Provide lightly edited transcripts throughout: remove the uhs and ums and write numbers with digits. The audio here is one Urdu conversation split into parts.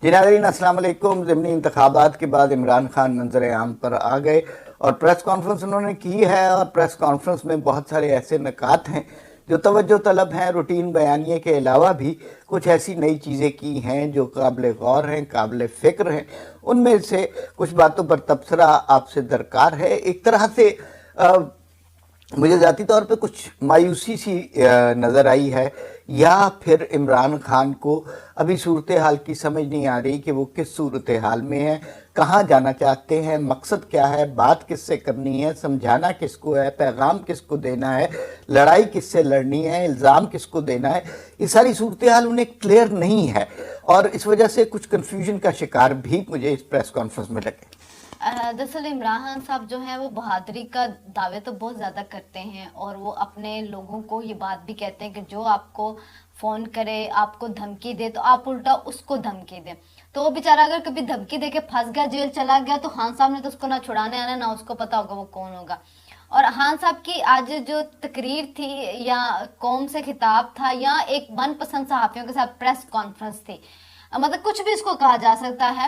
جی ناظرین السلام علیکم. ضمنی انتخابات کے بعد عمران خان منظر عام پر آ گئے اور پریس کانفرنس انہوں نے کی ہے، اور پریس کانفرنس میں بہت سارے ایسے نکات ہیں جو توجہ طلب ہیں. روٹین بیانیے کے علاوہ بھی کچھ ایسی نئی چیزیں کی ہیں جو قابل غور ہیں، قابل فکر ہیں. ان میں سے کچھ باتوں پر تبصرہ آپ سے درکار ہے. ایک طرح سے مجھے ذاتی طور پہ کچھ مایوسی سی نظر آئی ہے، یا پھر عمران خان کو ابھی صورتحال کی سمجھ نہیں آ رہی کہ وہ کس صورتحال میں ہیں، کہاں جانا چاہتے ہیں، مقصد کیا ہے، بات کس سے کرنی ہے، سمجھانا کس کو ہے، پیغام کس کو دینا ہے، لڑائی کس سے لڑنی ہے، الزام کس کو دینا ہے. یہ ساری صورتحال انہیں کلیئر نہیں ہے، اور اس وجہ سے کچھ کنفیوژن کا شکار بھی مجھے اس پریس کانفرنس میں لگے. دراصل عمران خان صاحب جو ہیں وہ بہادری کا دعوے تو بہت زیادہ کرتے ہیں، اور وہ اپنے لوگوں کو یہ بات بھی کہتے ہیں کہ جو آپ کو فون کرے، آپ کو دھمکی دے تو آپ الٹا اس کو دھمکی دیں. تو وہ بیچارہ اگر کبھی دھمکی دے کے پھنس گیا، جیل چلا گیا، تو خان صاحب نے تو اس کو نہ چھڑانے آنا، نہ اس کو پتا ہوگا وہ کون ہوگا. اور خان صاحب کی آج جو تقریر تھی، یا قوم سے خطاب تھا، یا ایک من پسند صحافیوں کے ساتھ پریس کانفرنس تھی، مطلب کچھ بھی اس کو کہا جا سکتا ہے.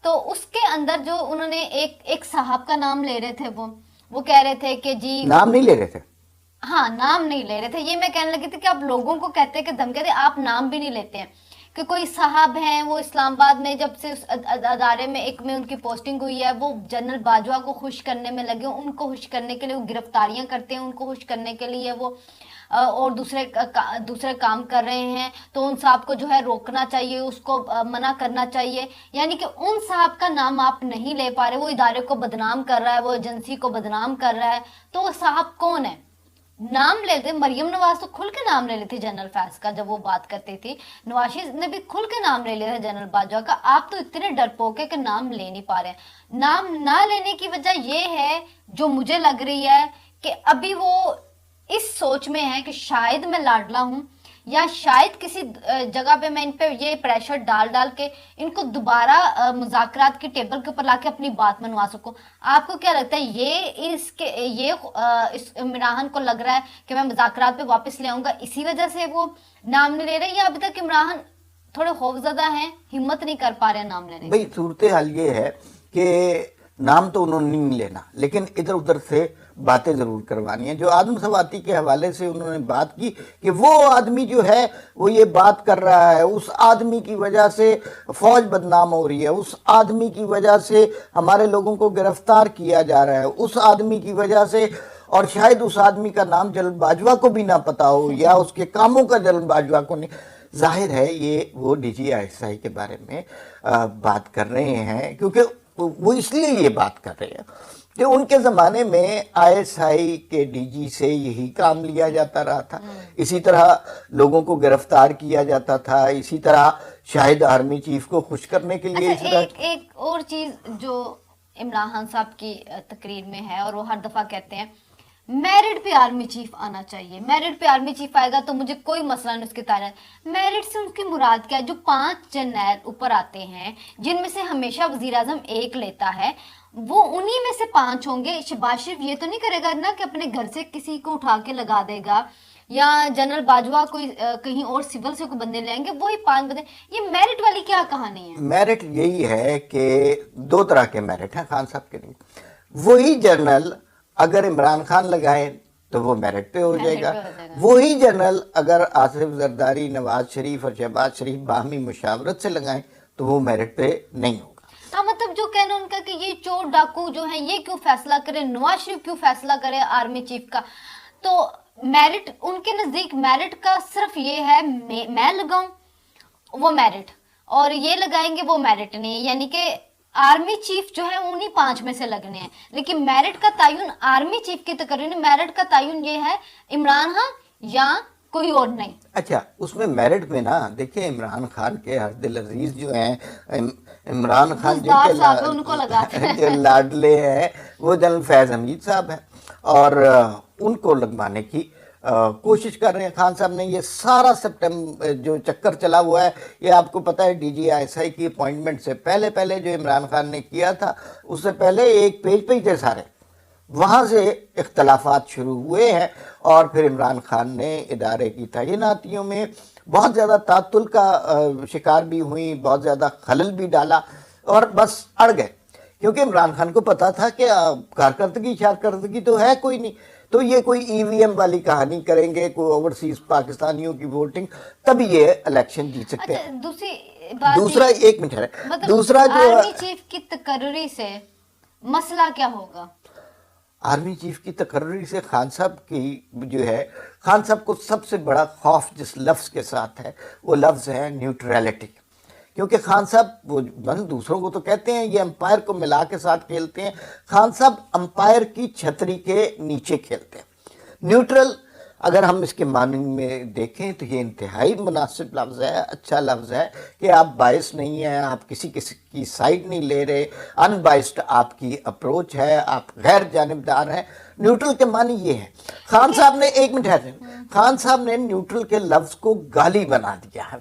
تو اس کے اندر جو انہوں نے ایک صاحب کا نام لے رہے تھے، وہ کہہ رہے تھے کہ جی نام نہیں لے رہے تھے. ہاں، نام نہیں لے رہے تھے. یہ میں کہنے لگی تھی کہ آپ لوگوں کو کہتے کہ دھمکی دے، آپ نام بھی نہیں لیتے ہیں. کہ کوئی صاحب ہیں، وہ اسلام آباد میں جب سے اس ادارے میں ایک میں ان کی پوسٹنگ ہوئی ہے، وہ جنرل باجوہ کو خوش کرنے میں لگے، ان کو خوش کرنے کے لیے وہ گرفتاریاں کرتے ہیں، ان کو خوش کرنے کے لیے وہ اور دوسرے کام کر رہے ہیں. تو ان صاحب کو جو ہے روکنا چاہیے، اس کو منع کرنا چاہیے. یعنی کہ ان صاحب کا نام آپ نہیں لے پا رہے. وہ ادارے کو بدنام کر رہا ہے، وہ ایجنسی کو بدنام کر رہا ہے. تو وہ صاحب کون ہے؟ نام لیتے. مریم نواز تو کھل کے نام لے لیتی جنرل فیض کا جب وہ بات کرتی تھی. نواز شریف نے بھی کھل کے نام لے لیا تھا جنرل باجوہ کا. آپ تو اتنے ڈرپوک ہے کہ نام لے نہیں پا رہے ہیں. نام نہ لینے کی وجہ یہ ہے، جو مجھے لگ رہی ہے، کہ ابھی وہ اس سوچ میں ہے کہ شاید میں لاڈلا ہوں، یا شاید کسی جگہ پہ میں ان پہ یہ پریشر ڈال کے ان کو دوبارہ مذاکرات کی ٹیبل کے اوپر لا کے اپنی بات منوا سکوں. آپ کو کیا لگتا ہے یہ عمران کو لگ رہا ہے کہ میں مذاکرات پہ واپس لے آؤں گا، اسی وجہ سے وہ نام نہیں لے رہے، یا ابھی تک عمران تھوڑے خوفزدہ ہیں، ہمت نہیں کر پا رہے نام لینے کی؟ بھئی صورتحال یہ ہے کہ نام تو انہوں نے نہیں لینا، لیکن ادھر ادھر سے باتیں ضرور کروانی ہیں. جو آدم سواتی کے حوالے سے انہوں نے بات کی کہ وہ آدمی جو ہے وہ یہ بات کر رہا ہے، اس آدمی کی وجہ سے فوج بدنام ہو رہی ہے، اس آدمی کی وجہ سے ہمارے لوگوں کو گرفتار کیا جا رہا ہے، اس آدمی کی وجہ سے، اور شاید اس آدمی کا نام جنرل باجوہ کو بھی نہ پتا ہو، یا اس کے کاموں کا جنرل باجوہ کو نہیں. ظاہر ہے یہ وہ D G I S I کے بارے میں بات کر رہے ہیں، کیونکہ وہ اس لیے یہ بات کر رہے ہیں کہ ان کے زمانے میں آئی ایس آئی کے ڈی جی سے یہی کام لیا جاتا رہا تھا، اسی طرح لوگوں کو گرفتار کیا جاتا تھا، اسی طرح شاہد آرمی چیف کو خوش کرنے کے لیے. ایک اور چیز جو عمران خان صاحب کی تقریر میں ہے، اور وہ ہر دفعہ کہتے ہیں میرٹ پہ آرمی چیف آنا چاہیے، میرٹ پہ آرمی چیف آئے گا تو مجھے کوئی مسئلہ نہیں اس کی تعینات. میرٹ سے ان کی مراد کیا ہے؟ جو 5 جرنیل اوپر آتے ہیں، جن میں سے ہمیشہ وزیر اعظم ایک لیتا ہے، وہ انہی میں سے 5 ہوں گے. شہباز شریف یہ تو نہیں کرے گا نا کہ اپنے گھر سے کسی کو اٹھا کے لگا دے گا، یا جنرل باجوہ کوئی کہیں اور سول سے کوئی بندے لیں گے، وہی 5 بندے. یہ میرٹ والی کیا کہانی ہے؟ میرٹ یہی ہے کہ 2 طرح کے میرٹ ہیں خان صاحب کے لیے. وہی جنرل اگر عمران خان لگائیں تو وہ میرٹ پہ ہو جائے گا، وہی جنرل اگر آصف زرداری، نواز شریف اور شہباز شریف باہمی مشاورت سے لگائیں تو وہ میرٹ پہ نہیں ہوگا. ہاں، مطلب جو کہنا ان کا کہ یہ چور ڈاکو جو ہیں یہ کیوں فیصلہ کرے، نواز شریف کیوں فیصلہ کرے آرمی چیف کا. تو میرٹ ان کے نزدیک میرٹ کا صرف یہ ہے میں لگاؤں وہ میرٹ، اور یہ لگائیں گے وہ میرٹ نہیں. یعنی کہ آرمی چیف جو ہے انہی 5 میں سے لگنے ہیں، لیکن میرٹ کا تعین آرمی چیف کی تقریر میں، میرٹ کا تعین یہ ہے عمران خان یا کوئی اور نہیں. اچھا، اس میں میرٹ میں نا دیکھیں عمران خان کے ہر دل عزیز جو ہیں، عمران خان جو لاڈلے ہیں وہ جنرل فیض حمید صاحب ہیں، اور ان کو لگوانے کی کوشش کر رہے ہیں خان صاحب نے. یہ سارا سپٹمبر جو چکر چلا ہوا ہے، یہ آپ کو پتہ ہے D G I S I کی اپوائنٹمنٹ سے پہلے جو عمران خان نے کیا تھا، اس سے پہلے ایک پیج پہ ہی تھے سارے. وہاں سے اختلافات شروع ہوئے ہیں، اور پھر عمران خان نے ادارے کی تعیناتیوں میں بہت زیادہ تعطل کا شکار بھی ہوئی, بہت زیادہ خلل بھی ڈالا اور بس اڑ گئے, کیونکہ عمران خان کو پتا تھا کہ کارکردگی تو ہے کوئی نہیں, تو یہ کوئی ای وی ایم والی کہانی کریں گے, کوئی اوورسیز پاکستانیوں کی ووٹنگ, تب یہ الیکشن جیت سکتے ہیں. دوسرا ایک منٹ ہے, دوسرا جو آرمی چیف کی تقرری سے مسئلہ کیا ہوگا؟ آرمی چیف کی تقرری سے خان صاحب کی جو ہے, خان صاحب کو سب سے بڑا خوف جس لفظ کے ساتھ ہے وہ لفظ ہے نیوٹریلٹی. کیونکہ خان صاحب وہ دوسروں کو تو کہتے ہیں یہ امپائر کو ملا کے ساتھ کھیلتے ہیں, خان صاحب امپائر کی چھتری کے نیچے کھیلتے ہیں. نیوٹرل اگر ہم اس کے معنی میں دیکھیں تو یہ انتہائی مناسب لفظ ہے, اچھا لفظ ہے کہ آپ باعث نہیں ہیں, آپ کسی کی سائیڈ نہیں لے رہے, ان بائسڈ آپ کی اپروچ ہے, آپ غیر جانبدار ہیں. نیوٹرل کے معنی یہ ہے. خان صاحب نے ایک منٹ ہے, خان صاحب نے نیوٹرل کے لفظ کو گالی بنا دیا ہے,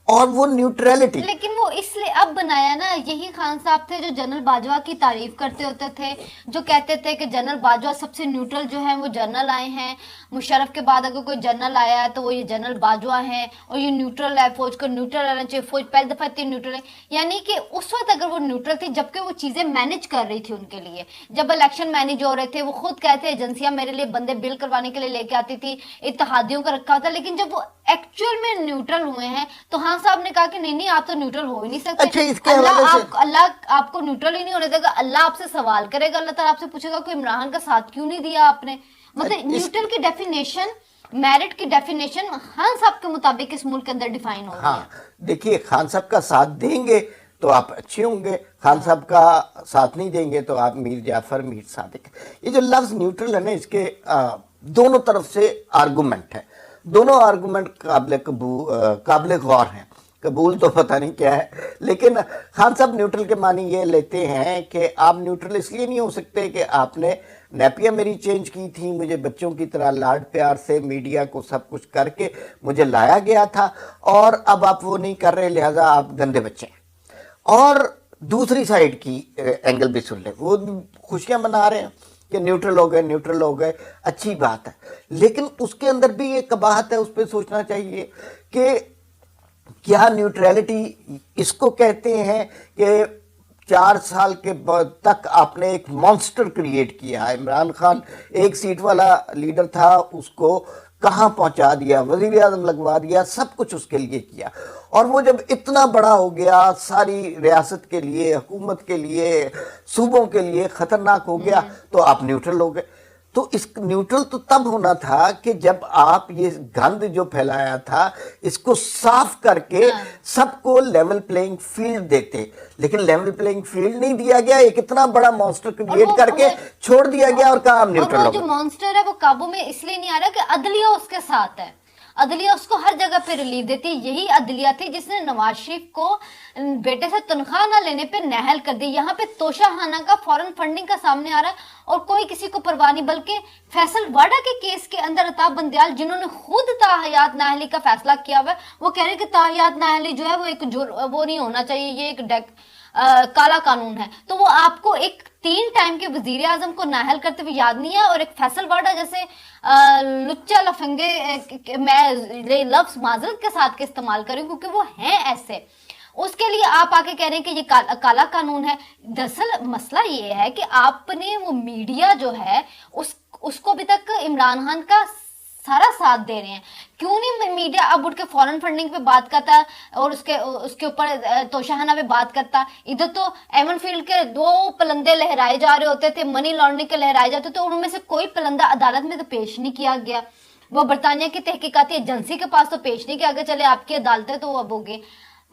اور وہ نیوٹریلٹی, لیکن وہ اس لیے اب بنایا نا, یہی خان صاحب تھے جو جنرل باجوہ کی تعریف کرتے ہوتے تھے, جو کہتے تھے کہ جنرل باجوہ سب سے نیوٹرل جو ہیں وہ جنرل آئے ہیں, مشرف کے بعد اگر کوئی جنرل آیا ہے تو وہ یہ جنرل باجوہ ہیں, اور یہ نیوٹرل ہے, فوج کو نیوٹرل رہنا چاہیے, فوج پہلی دفعہ اتنی نیوٹرل ہے. یعنی کہ اس وقت اگر وہ نیوٹرل تھی جبکہ وہ چیزیں مینج کر رہی تھی ان کے لیے, جب الیکشن مینج ہو رہے تھے وہ خود کہتے ایجنسیاں میرے لیے بندے بل کروانے کے لیے لے کے آتی تھی, اتحادیوں کا رکھا ہوتا, لیکن جب وہ ایکچوئل میں نیوٹرل ہوئے ہیں تو خان صاحب نے کہا کہ نہیں آپ تو نیوٹرل ہو ہی نہیں سکتے. اللہ آپ کو نیوٹرل ہی نہیں ہونے دے گا, اللہ آپ سے سوال کرے گا, اللہ تعالیٰ آپ سے پوچھے گا کہ عمران خان کا ساتھ کیوں نہیں دیا آپ نے. مطلب نیوٹرل کی ڈیفینیشن, میرٹ کی ڈیفینیشن خان صاحب کے مطابق اس ملک کے اندر ڈیفائن ہو رہی ہے. دیکھیے خان صاحب کا ساتھ دیں گے تو آپ اچھے ہوں گے, خان صاحب کا ساتھ نہیں دیں گے تو آپ میر جعفر, میر صادق. یہ جو لفظ نیوٹرل ہے نا, اس کے دونوں طرف سے آرگومنٹ ہے, دونوں آرگومنٹ قابل غور ہیں, قبول تو پتہ نہیں کیا ہے, لیکن خان صاحب نیوٹرل کے معنی یہ لیتے ہیں کہ آپ نیوٹرل اس لیے نہیں ہو سکتے کہ آپ نے نیپیاں میری چینج کی تھی, مجھے بچوں کی طرح لاڈ پیار سے میڈیا کو سب کچھ کر کے مجھے لایا گیا تھا, اور اب آپ وہ نہیں کر رہے, لہٰذا آپ گندے بچے ہیں. اور دوسری سائیڈ کی اینگل بھی سن لیں, وہ خوشیاں منا رہے ہیں کہ نیوٹرل ہو گئے, اچھی بات ہے, لیکن اس کے اندر بھی ایک قباحت ہے, اس پہ سوچنا چاہیے کہ کیا نیوٹریلٹی اس کو کہتے ہیں کہ 4 سال کے بعد تک آپ نے ایک مانسٹر کریٹ کیا. عمران خان ایک سیٹ والا لیڈر تھا, اس کو کہاں پہنچا دیا, وزیر اعظم لگوا دیا, سب کچھ اس کے لیے کیا, اور وہ جب اتنا بڑا ہو گیا, ساری ریاست کے لیے, حکومت کے لیے, صوبوں کے لیے خطرناک ہو گیا, تو آپ نیوٹرل ہو گئے. تو اس نیوٹرل تو تب ہونا تھا کہ جب آپ یہ گند جو پھیلایا تھا اس کو صاف کر کے سب کو لیول پلینگ فیلڈ دیتے, لیکن لیول پلینگ فیلڈ نہیں دیا گیا, ایک اتنا بڑا مانسٹر کریٹ کر کے چھوڑ دیا گیا اور کہا ہم نیوٹرل ہو گئے. جو مانسٹر ہے وہ قابو میں اس لیے نہیں آ رہا کہ عدلیہ اس کے ساتھ ہے, عدلیہ اس کو ہر جگہ پہ ریلیف دیتی. یہی عدلیہ تھی جس نے نواز شریف کو بیٹے سے تنخواہ نہ لینے پہ نہل کر دی. یہاں پہ توشہ خانہ کا فورن فنڈنگ کا سامنے آ رہا ہے اور کوئی کسی کو پرواہ نہیں, بلکہ فیصل واڈا کے کیس کے اندر عطاف بندیال جنہوں نے خود تاحیات نااہلی کا فیصلہ کیا ہوا ہے, وہ کہہ رہے کہ تاحیات نااہلی جو ہے وہ ایک وہ نہیں ہونا چاہیے, یہ ایک کالا قانون ہے. تو وہ آپ کو ایک 3 ٹائم کے وزیر اعظم کو نااہل کرتے ہوئے یاد نہیں ہے, اور ایک فیصل واڈا جیسے لچا لفنگے, میں لفظ معذرت کے ساتھ کے استعمال کریں کیونکہ وہ ہیں ایسے, اس کے لیے آپ آ کے کہہ رہے ہیں کہ یہ کالا قانون ہے. دراصل مسئلہ یہ ہے کہ آپ نے وہ میڈیا جو ہے اس کو ابھی تک عمران خان کا سارا ساتھ دے رہے ہیں. کیوں نہیں میڈیا اب اٹھ کے فورن فنڈنگ پہ بات کرتا اور اس کے اوپر توشہانہ پہ بات کرتا. ادھر تو ایمن فیلڈ کے 2 پلندے لہرائے جا رہے ہوتے تھے, منی لانڈرنگ کے لہرائے جاتے تھے, ان میں سے کوئی پلندہ عدالت میں تو پیش نہیں کیا گیا. وہ برطانیہ کی تحقیقاتی ایجنسی کے پاس تو پیش نہیں کیا گیا, چلے آپ کی عدالتیں تو اب ہوگی.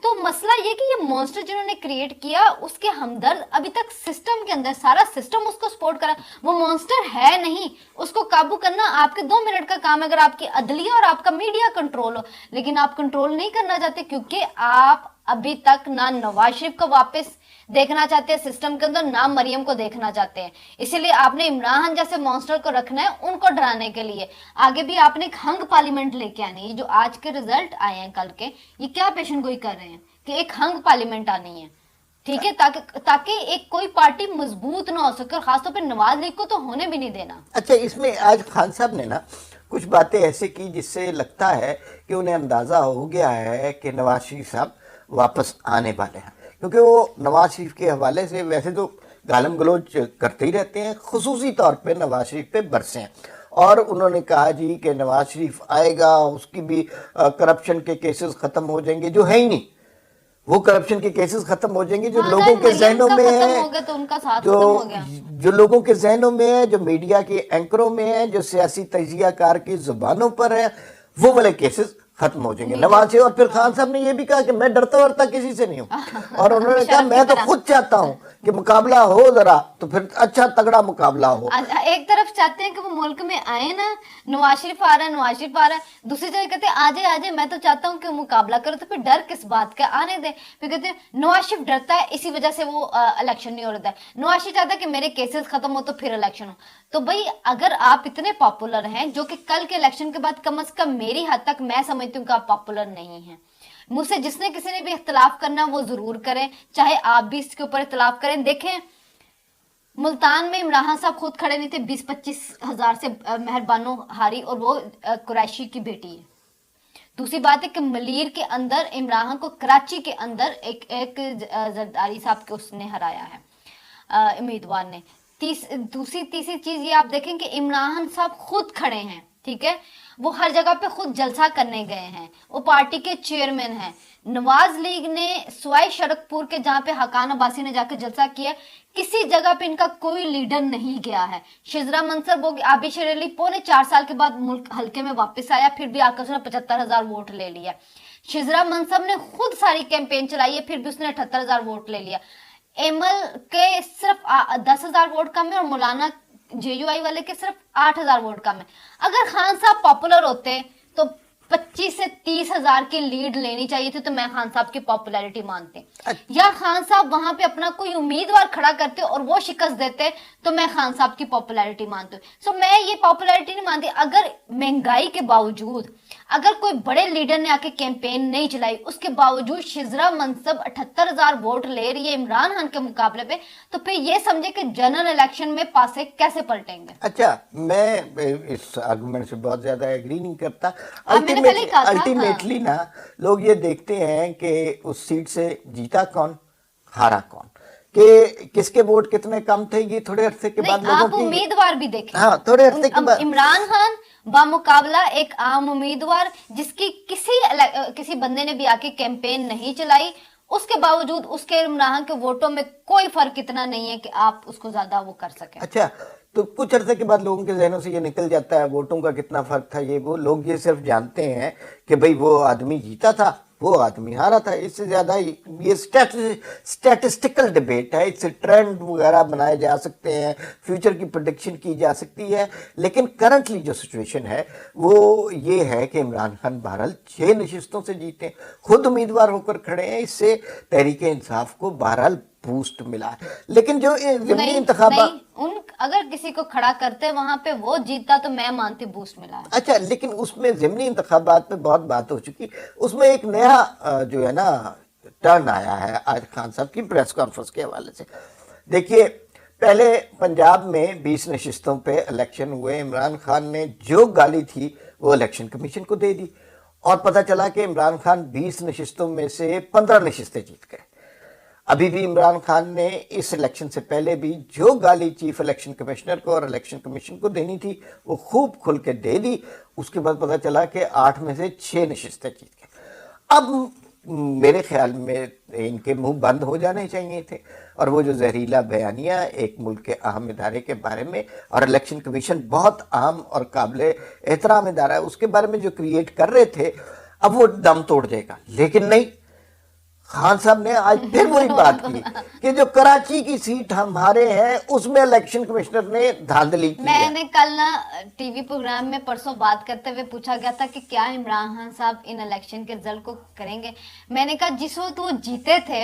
تو مسئلہ یہ کہ یہ مانسٹر جنہوں نے کریٹ کیا اس کے ہمدرد ابھی تک سسٹم کے اندر, سارا سسٹم اس کو سپورٹ کرا, وہ مانسٹر ہے نہیں, اس کو قابو کرنا آپ کے 2 منٹ کا کام ہے اگر آپ کی عدلیہ اور آپ کا میڈیا کنٹرول ہو. لیکن آپ کنٹرول نہیں کرنا چاہتے کیونکہ آپ ابھی تک نہ نواز شریف کو واپس دیکھنا چاہتے ہیں سسٹم کے اندر, نہ مریم کو دیکھنا چاہتے ہیں. اسی لیے آپ نے عمران خان جیسے مانسٹر کو رکھنا ہے, ان کو ڈرانے کے لیے. آگے بھی آپ نے ایک ہنگ پارلیمنٹ لے کے آنی ہے. جو آج کے ریزلٹ آئے ہیں کل کے, یہ کیا پیشن گوئی کر رہے ہیں کہ ایک ہنگ پارلیمنٹ آنی ہے, ٹھیک ہے, تاکہ ایک کوئی پارٹی مضبوط نہ ہو سکے, اور خاص طور پہ نواز لیگ کو تو ہونے بھی نہیں دینا. اچھا, اس میں آج خان صاحب نے نا کچھ باتیں ایسے کی جس سے لگتا ہے کہ انہیں اندازہ ہو گیا ہے کہ نواز شریف صاحب واپس آنے والے ہیں، کیونکہ وہ نواز شریف کے حوالے سے ویسے تو گالم گلوچ کرتے ہی رہتے ہیں، خصوصی طور پہ نواز شریف پہ برسے ہیں، اور انہوں نے کہا جی کہ نواز شریف آئے گا، اس کی بھی کرپشن کے کیسز ختم ہو جائیں گے، جو ہے ہی نہیں، وہ کرپشن کے کیسز ختم ہو جائیں گے جو لوگوں کے ذہنوں میں ہیں، جو لوگوں کے ذہنوں میں ہے، جو میڈیا کے اینکروں میں ہے، جو سیاسی تجزیہ کار کی زبانوں پر ہے، وہ والے کیسز ختم ہو جائیں گے نواز سے۔ اور پھر خان صاحب نے یہ بھی کہا کہ میں ڈرتا ورتا کسی سے نہیں ہوں، اور انہوں نے کہا میں تو خود چاہتا ہوں کہ مقابلہ ہو ذرا تو پھر اچھا تگڑا مقابلہ ہو۔ ایک طرف چاہتے ہیں کہ وہ ملک میں آئے نا، نواز شریف آ رہا ہے، دوسری جگہ کہتے ہیں آجے میں تو چاہتا ہوں کہ مقابلہ کرو، تو پھر ڈر کس بات کا، آنے دیں۔ پھر کہتے ہیں نواز شریف ڈرتا ہے اسی وجہ سے وہ الیکشن نہیں ہو رہا ہے، نواز شریف چاہتا ہے کہ میرے کیسز ختم ہو تو پھر الیکشن ہو۔ تو بھئی اگر آپ اتنے پاپولر ہیں، جو کہ کل کے الیکشن کے بعد کم از کم میری حد تک میں سمجھتی ہوں کہ آپ پاپولر نہیں ہیں، مجھ سے جس نے کسی نے بھی اختلاف کرنا وہ ضرور کریں، چاہے آپ بھی اس کے اوپر اختلاف کریں۔ دیکھیں ملتان میں عمران صاحب خود کھڑے نہیں تھے، 20-25 ہزار سے مہربانو ہاری، اور وہ قریشی کی بیٹی ہے۔ دوسری بات ہے کہ ملیر کے اندر عمران کو کراچی کے اندر ایک زرداری صاحب کے اس نے ہرایا ہے امیدوار نے۔ تیسری چیز یہ آپ دیکھیں کہ عمران صاحب خود کھڑے ہیں، ٹھیک ہے، وہ ہر جگہ پہ خود جلسہ کرنے گئے ہیں، وہ پارٹی کے چیئرمین ہیں۔ نواز لیگ نے سوائے شرک پور کے جہاں پہ حقان عباسی نے جا کے جلسہ کیا، کسی جگہ پہ ان کا کوئی لیڈر نہیں گیا ہے۔ شزرا منصب ہوگی، آبی شیر علی 4.5 سال کے بعد ملک حلقے میں واپس آیا، پھر بھی آ کر اس نے 75,000 ووٹ لے لیا۔ شزرا منصب نے خود ساری کیمپین چلائی ہے، پھر بھی اس نے 78,000 ووٹ لے لیا۔ ایمل کے صرف 10,000 ووٹ کم ہے، اور مولانا جے یو آئی والے کے صرف 8,000 ووٹ کم ہے۔ اگر خان صاحب پاپولر ہوتے تو 25 سے 30,000 کی لیڈ لینی چاہیے تھی، تو میں خان صاحب کی پاپولیرٹی مانتے، یا خان صاحب وہاں پہ اپنا کوئی امیدوار کھڑا کرتے اور وہ شکست دیتے تو میں خان صاحب کی پاپولیرٹی مانتی ہوں۔ سو میں یہ پاپولیرٹی نہیں مانتی، اگر مہنگائی کے باوجود اگر کوئی بڑے لیڈر نے آ کے کیمپین نہیں چلائی، اس کے باوجود شزرا منصب 78,000 ووٹ لے رہی ہے عمران خان کے مقابلے پہ، تو پھر یہ سمجھے کہ جنرل الیکشن میں پاسے کیسے پلٹیں گے۔ اچھا، میں اس آرگومنٹ سے بہت زیادہ ایگری نہیں کرتا۔ الٹیمیٹلی نا لوگ یہ دیکھتے ہیں کہ اس سیٹ سے جیتا کون، ہارا کون، کہ کس کے ووٹ کتنے کم تھے، یہ تھوڑے عرصے کے بعد آپ امیدوار بھی دیکھیں۔ ہاں، تھوڑے عرصے کے بعد عمران خان بامقابلہ ایک عام امیدوار جس کی کسی بندے نے بھی آ کے کیمپین نہیں چلائی، اس کے باوجود اس کے عمران کے ووٹوں میں کوئی فرق اتنا نہیں ہے کہ آپ اس کو زیادہ وہ کر سکیں۔ اچھا، تو کچھ عرصے کے بعد لوگوں کے ذہنوں سے یہ نکل جاتا ہے ووٹوں کا کتنا فرق تھا، یہ وہ لوگ یہ صرف جانتے ہیں کہ بھئی وہ آدمی جیتا تھا، وہ آدمی ہارا تھا۔ اس سے زیادہ یہ سٹیٹسٹیکل ڈیبیٹ ہے، اس سے ٹرینڈ وغیرہ بنائے جا سکتے ہیں، فیوچر کی پریڈکشن کی جا سکتی ہے، لیکن کرنٹلی جو سچویشن ہے وہ یہ ہے کہ عمران خان بہرحال 6 نشستوں سے جیتے، خود امیدوار ہو کر کھڑے ہیں، اس سے تحریک انصاف کو بہرحال بوسٹ ملا ہے۔ لیکن جو ضمنی انتخابات اگر کسی کو کھڑا کرتے وہاں پہ وہ جیتا تو میں مانتی بوسٹ ملا ہے۔ اچھا، لیکن اس میں ضمنی انتخابات میں بہت بات ہو چکی، اس میں ایک نیا جو ہے نا ٹرن آیا ہے آج خان صاحب کی پریس کانفرنس کے حوالے سے۔ دیکھیے، پہلے پنجاب میں 20 نشستوں پہ الیکشن ہوئے، عمران خان نے جو گالی تھی وہ الیکشن کمیشن کو دے دی، اور پتہ چلا کہ عمران خان 20 نشستوں میں سے 15 نشستیں جیت گئے۔ ابھی بھی عمران خان نے اس الیکشن سے پہلے بھی جو گالی چیف الیکشن کمشنر کو اور الیکشن کمیشن کو دینی تھی وہ خوب کھل کے دے دی۔ اس کے بعد پتہ چلا کہ 8 میں سے 6 نشستیں جیت گئے۔ اب میرے خیال میں ان کے منہ بند ہو جانے چاہیے تھے، اور وہ جو زہریلا بیانیہ ایک ملک کے اہم ادارے کے بارے میں، اور الیکشن کمیشن بہت اہم اور قابل احترام ادارہ ہے، اس کے بارے میں جو کریٹ کر رہے تھے، اب وہ دم توڑ جائے گا۔ لیکن نہیں، خان صاحب نے آج پھر وہی بات کی کہ جو کراچی کی سیٹ ہمارے ہیں اس میں الیکشن کمشنر نے دھاندلی کی ہے۔ میں نے کل نا ٹی وی پروگرام میں پرسوں بات کرتے ہوئے پوچھا گیا تھا کہ کیا عمران خان صاحب ان الیکشن کے رزلٹ کو کریں گے۔ میں نے کہا جس وقت وہ جیتے تھے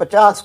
50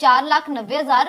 4,90,000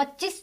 25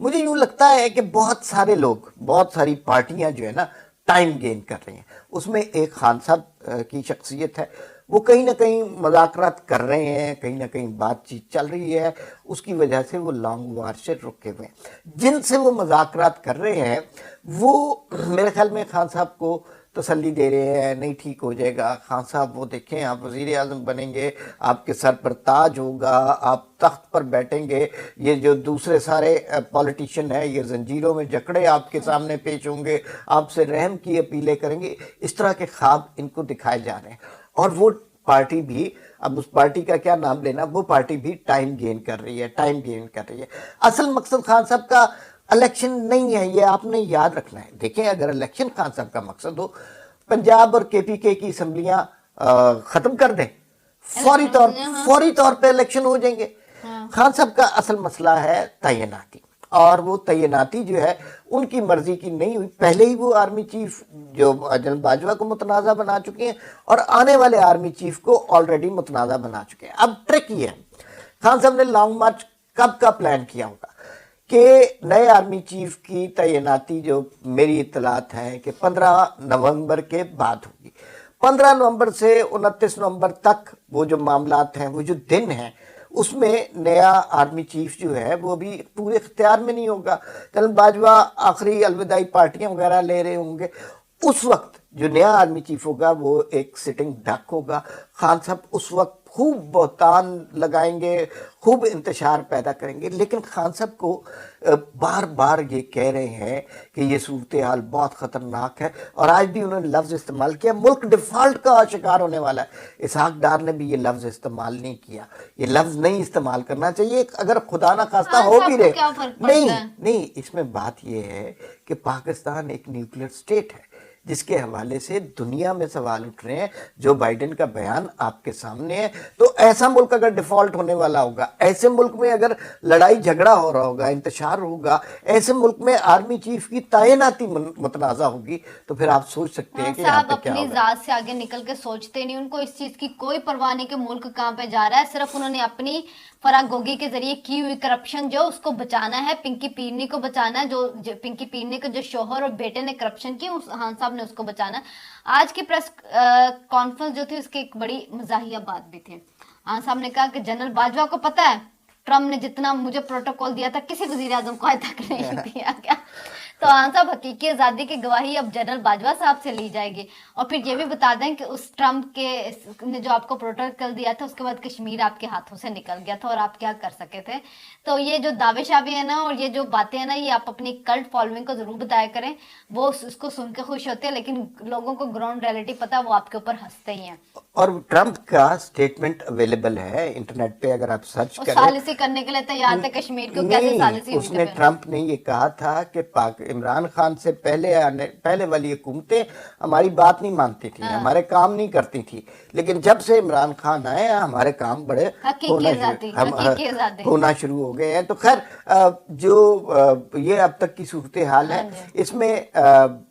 مجھے یوں لگتا ہے کہ بہت سارے لوگ، بہت ساری پارٹیاں جو ہے نا ٹائم گین کر رہی ہیں. اس میں ایک خان صاحب کی شخصیت ہے، وہ کہیں نہ کہیں مذاکرات کر رہے ہیں، کہیں نہ کہیں بات چیت چل رہی ہے، اس کی وجہ سے وہ لانگ مارچ سے رکے ہوئے ہیں. جن سے وہ مذاکرات کر رہے ہیں وہ میرے خیال میں خان صاحب کو تسلی دے رہے ہیں، نہیں ٹھیک ہو جائے گا خان صاحب، وہ دیکھیں آپ وزیر اعظم بنیں گے، آپ کے سر پر تاج ہوگا، آپ تخت پر بیٹھیں گے، یہ جو دوسرے سارے پولیٹیشین ہیں یہ زنجیروں میں جکڑے آپ کے سامنے پیش ہوں گے، آپ سے رحم کی اپیلیں کریں گے. اس طرح کے خواب ان کو دکھائے جا رہے ہیں. اور وہ پارٹی بھی، اب اس پارٹی کا کیا نام لینا، وہ پارٹی بھی ٹائم گین کر رہی ہے، ٹائم گین کر رہی ہے. اصل مقصد خان صاحب کا الیکشن نہیں ہے، یہ آپ نے یاد رکھنا ہے. دیکھیں اگر الیکشن خان صاحب کا مقصد ہو، پنجاب اور کے پی کے کی اسمبلیاں ختم کر دیں، فوری طور پہ الیکشن ہو جائیں گے. خان صاحب کا اصل مسئلہ ہے تعیناتی، اور وہ تعیناتی جو ہے ان کی مرضی کی نہیں ہوئی. پہلے ہی وہ آرمی چیف جو جنرل باجوہ کو متنازع بنا چکے ہیں، اور آنے والے آرمی چیف کو آلریڈی متنازع بنا چکے ہیں. اب ٹرک یہ ہے، خان صاحب نے لانگ مارچ کب کا پلان کیا ہوگا کہ نئے آرمی چیف کی تعیناتی جو میری اطلاعات ہیں کہ 15 نومبر کے بعد ہوگی. 15 نومبر سے 29 نومبر تک وہ جو معاملات ہیں، وہ جو دن ہیں، اس میں نیا آرمی چیف جو ہے وہ بھی پورے اختیار میں نہیں ہوگا. جنرل باجوہ آخری الوداعی پارٹیاں وغیرہ لے رہے ہوں گے. اس وقت جو نیا آرمی چیف ہوگا وہ ایک سٹنگ ڈک ہوگا. خان صاحب اس وقت خوب بہتان لگائیں گے، خوب انتشار پیدا کریں گے. لیکن خان صاحب کو بار بار یہ کہہ رہے ہیں کہ یہ صورتحال بہت خطرناک ہے، اور آج بھی انہوں نے لفظ استعمال کیا، ملک ڈیفالٹ کا شکار ہونے والا ہے. اسحاق ڈار نے بھی یہ لفظ استعمال نہیں کیا، یہ لفظ نہیں استعمال کرنا چاہیے. اگر خدا نہ خواستہ ہو بھی رہے، نہیں، اس میں بات یہ ہے کہ پاکستان ایک نیوکلیر سٹیٹ ہے جس کے حوالے سے دنیا میں سوال اٹھ رہے ہیں. جو بائیڈن کا بیان آپ کے سامنے ہے، تو ایسا ملک اگر ڈیفالٹ ہونے والا ہوگا، ایسے ملک میں اگر لڑائی جھگڑا ہو رہا ہوگا، انتشار ہوگا، ایسے ملک میں آرمی چیف کی تعیناتی متنازع ہوگی، تو پھر آپ سوچ سکتے ہیں کہ یہاں پہ کیا ہوگا. اپنی ذات سے آگے نکل کے سوچتے نہیں، ان کو اس چیز کی کوئی پرواہ نہیں کہ ملک کہاں پہ جا رہا ہے. صرف انہوں نے اپنی فراغ گوگی کے ذریعے کی ہوئی کرپشن جو اس کو بچانا ہے، پنکی پیرنی کو بچانا ہے. جو پنکی پیرنی کے جو شوہر اور بیٹے نے کرپشن کی، خان صاحب نے اس کو بچانا ہے. آج کی پریس کانفرنس جو تھی اس کی ایک بڑی مزاحیہ بات بھی تھی. خان صاحب نے کہا کہ جنرل باجوہ کو پتا ہے ٹرمپ نے جتنا مجھے پروٹوکول دیا تھا کسی وزیر اعظم کو آج تک نہیں دیا کیا. تو خان صاحب حقیقی آزادی کی گواہی اب جنرل باجوہ صاحب سے لی جائے گی. اور پھر یہ بھی بتا دیں کہ اس ٹرمپ کے نے جو آپ کو پروٹوکول دیا تھا اس کے بعد کشمیر آپ کے ہاتھوں سے نکل گیا تھا، اور آپ کیا کر سکے تھے. تو یہ جو دعوے شعوے ہیں نا، اور یہ جو باتیں ہیں نا، یہ آپ اپنی کلٹ فالوئنگ کو ضرور بتایا کریں. وہ اس کو سن کے خوش ہوتے ہیں، لیکن لوگوں کو گراؤنڈ ریئلٹی پتا، وہ آپ کے اوپر ہنستے ہی ہیں. اور ٹرمپ کا سٹیٹمنٹ اویلیبل ہے انٹرنیٹ پہ، اگر آپ سرچ کریں. ثالثی کرنے کے لیے تیار تھے کشمیر کو، کیسے ثالثی ہوئی؟ اس نے ٹرمپ نے یہ کہا تھا کہ عمران خان سے پہلے والی حکومتیں ہماری بات نہیں مانتی تھی، ہمارے کام نہیں کرتی تھی، لیکن جب سے عمران خان آئے ہمارے کام بڑے ہونا شروع ہو گئے ہیں. تو خیر جو یہ اب تک کی صورتحال ہے، اس میں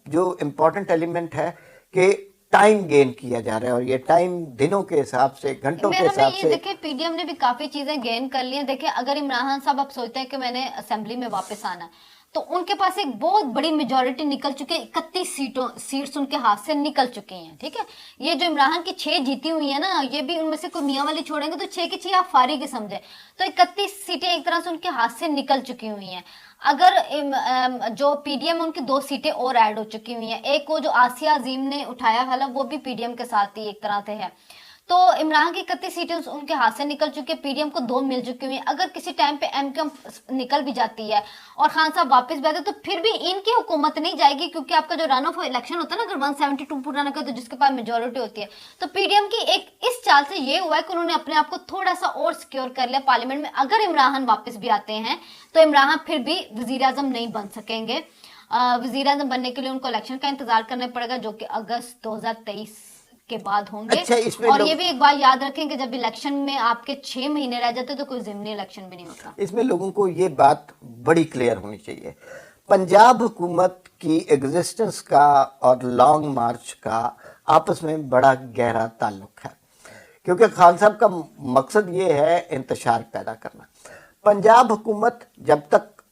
جو امپورٹنٹ ایلیمنٹ ہے کہ ٹائم گین کیا جا رہا ہے، اور یہ ٹائم دنوں کے حساب سے، گھنٹوں کے حساب سے. دیکھیں پی ڈی ایم نے بھی کافی چیزیں گین کر لی ہیں. دیکھیں اگر عمران خان صاحب اب سوچتے ہیں کہ میں نے اسمبلی میں واپس آنا، تو ان کے پاس ایک بہت بڑی میجورٹی نکل چکی ہے، 31 سیٹس ان کے ہاتھ سے نکل چکی ہیں. ٹھیک ہے، یہ جو عمران خان کی 6 جیتی ہوئی ہیں نا، یہ بھی ان میں سے کوئی میاں والی چھوڑیں گے تو 6 کی 6 آپ فارغ ہی سمجھیں. تو 31 سیٹیں ایک طرح سے ان کے ہاتھ سے نکل چکی ہوئی ہیں. اگر جو پی ڈی ایم ان کی 2 سیٹیں اور ایڈ ہو چکی ہوئی ہیں، ایک وہ جو آسیہ عظیم نے اٹھایا ہے وہ بھی پی ڈی ایم کے ساتھ ہی ایک طرح سے ہے. تو عمران کی 31 سیٹیں ان کے ہاتھ سے نکل چکی ہے، پی ڈی ایم کو 2 مل چکی ہوئی ہیں. اگر کسی ٹائم پہ ایم کیو ایم نکل بھی جاتی ہے اور خان صاحب واپس بھی آتے تو پھر بھی ان کی حکومت نہیں جائے گی، کیونکہ آپ کا جو رن آف الیکشن ہوتا ہے نا، اگر 172 پورا نہ کرے تو جس کے پاس میجورٹی ہوتی ہے. تو پی ڈی ایم کی ایک اس چال سے یہ ہوا ہے کہ انہوں نے اپنے آپ کو تھوڑا سا اور سیکیور کر لیا پارلیمنٹ میں. اگر عمران خان واپس بھی آتے ہیں تو عمران خان پھر بھی وزیر اعظم نہیں بن سکیں گے. وزیر اعظم بننے کے لیے ان کو الیکشن کا انتظار کرنا پڑے گا، جو کہ اگست 2023 کے بعد ہوں گے. اور یہ بھی ایک بات یاد رکھیں کہ جب الیکشن میں آپ کے 6 مہینے رہ جاتے تو کوئی ضمنی الیکشن بھی نہیں ہوتا. اس میں لوگوں کو یہ بات بڑی کلیئر ہونی چاہیے، پنجاب حکومت کی ایگزسٹنس کا اور لانگ مارچ کا آپس میں بڑا گہرا تعلق ہے، کیونکہ خان صاحب کا مقصد یہ ہے انتشار پیدا کرنا. پنجاب حکومت جب تک